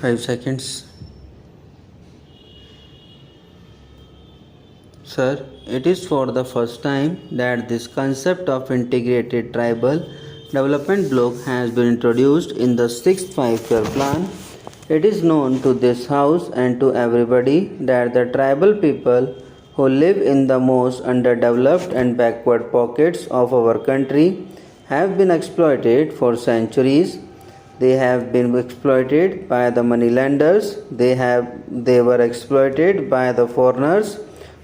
5 seconds. Sir, it is for the first time that this concept of integrated tribal development block has been introduced in the 6th 5-year plan. It is known to this house and to everybody that the tribal people who live in the most underdeveloped and backward pockets of our country have been exploited for centuries. They have been exploited by the moneylenders. They were exploited by the foreigners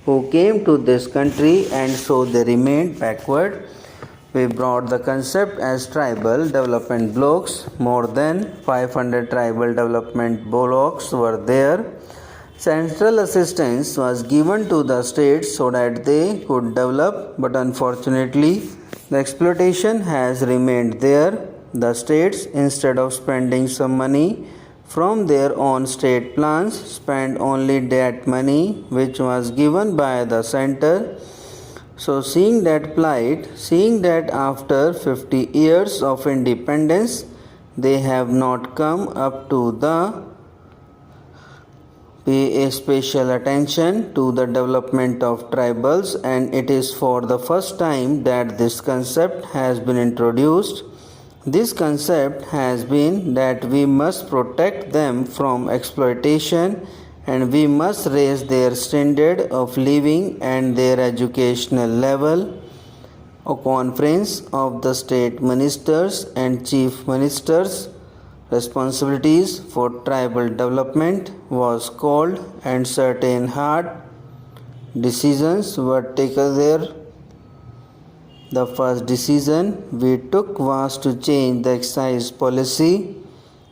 who came to this country, and so they remained backward. We brought the concept as tribal development blocks. More than 500 tribal development blocks were there. Central assistance was given to the states so that they could develop, but unfortunately, the exploitation has remained there. The states, instead of spending some money from their own state plans, spent only that money which was given by the center. So seeing that plight, seeing that after 50 years of independence, they have not come up to the pay a special attention to the development of tribals, and it is for the first time that this concept has been introduced. This concept has been that we must protect them from exploitation and we must raise their standard of living and their educational level. A conference of the state ministers and chief ministers' responsibilities for tribal development was called, and certain hard decisions were taken there. The first decision we took was to change the excise policy.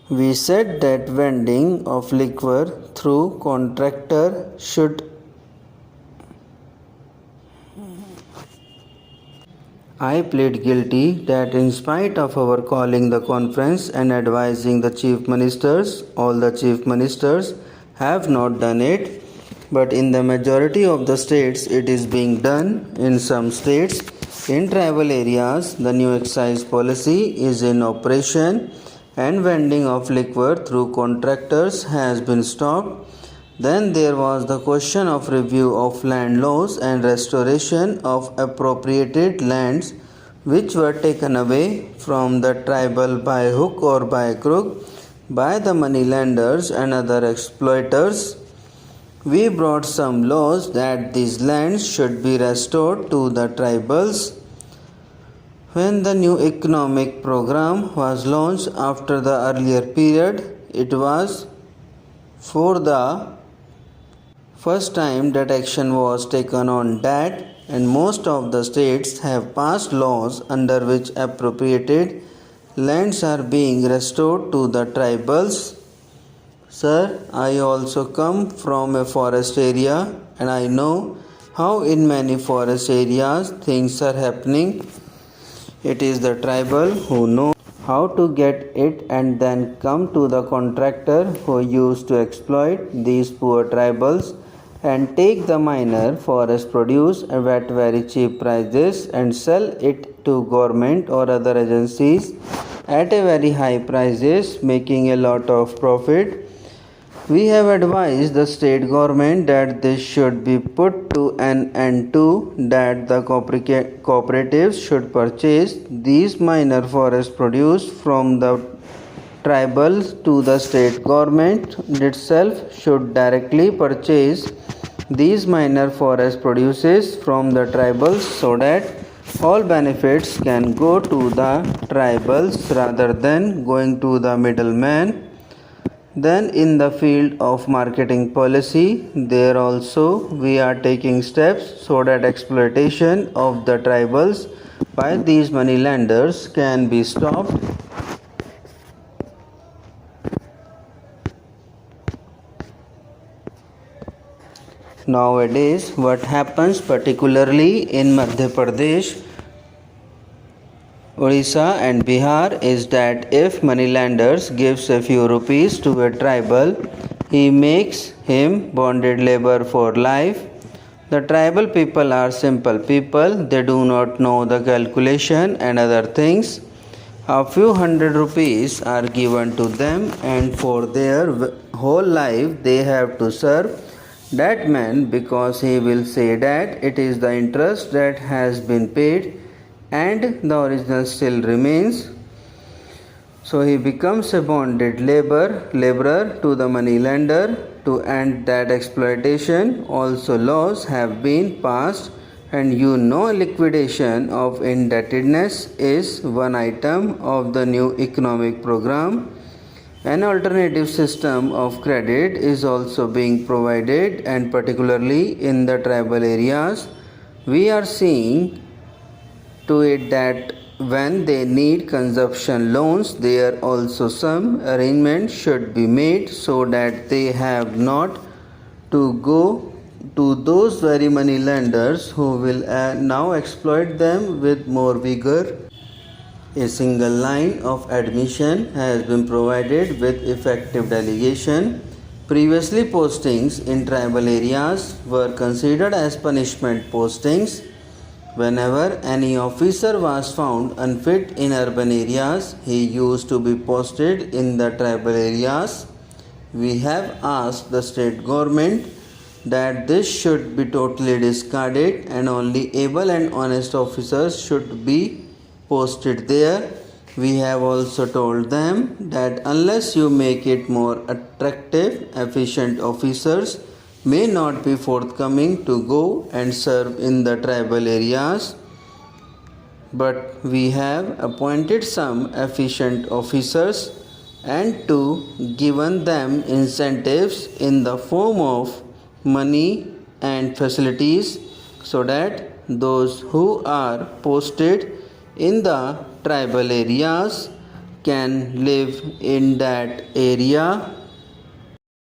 We said that vending of liquor through contractor should. I plead guilty that in spite of our calling the conference and advising the chief ministers, all the chief ministers have not done it. But in the majority of the states it is being done. In some states, in tribal areas, the new excise policy is in operation and vending of liquor through contractors has been stopped. Then there was the question of review of land laws and restoration of appropriated lands which were taken away from the tribal by hook or by crook by the moneylenders and other exploiters. We brought some laws that these lands should be restored to the tribals. When the new economic program was launched after the earlier period, it was for the first time that action was taken on that, and most of the states have passed laws under which appropriated lands are being restored to the tribals. Sir, I also come from a forest area and I know how in many forest areas things are happening. It is the tribal who know how to get it and then come to the contractor who used to exploit these poor tribals and take the minor forest produce at very cheap prices and sell it to government or other agencies at a very high prices, making a lot of profit. We have advised the state government that this should be put to an end to, that the cooperatives should purchase these minor forest produce from the tribals to the state government itself should directly purchase these minor forest produces from the tribals so that all benefits can go to the tribals rather than going to the middleman. Then in the field of marketing policy, there also we are taking steps so that exploitation of the tribals by these moneylenders can be stopped. Nowadays, what happens particularly in Madhya Pradesh, Odisha and Bihar is that if moneylenders gives a few rupees to a tribal, he makes him bonded labor for life. The tribal people are simple people, they do not know the calculation and other things. A few hundred rupees are given to them, and for their whole life they have to serve that man, because he will say that it is the interest that has been paid and the original still remains. So he becomes a bonded laborer to the moneylender. To end that exploitation, also laws have been passed, and liquidation of indebtedness is one item of the new economic program. An alternative system of credit is also being provided, and particularly in the tribal areas, we are seeing to it that when they need consumption loans, there also some arrangement should be made so that they have not to go to those very money lenders who will now exploit them with more vigor. A single line of admission has been provided with effective delegation. Previously, postings in tribal areas were considered as punishment postings. Whenever any officer was found unfit in urban areas, he used to be posted in the tribal areas. We have asked the state government that this should be totally discarded and only able and honest officers should be posted there. We have also told them that unless you make it more attractive, efficient officers may not be forthcoming to go and serve in the tribal areas. But we have appointed some efficient officers and given them incentives in the form of money and facilities, so that those who are posted in the tribal areas can live in that area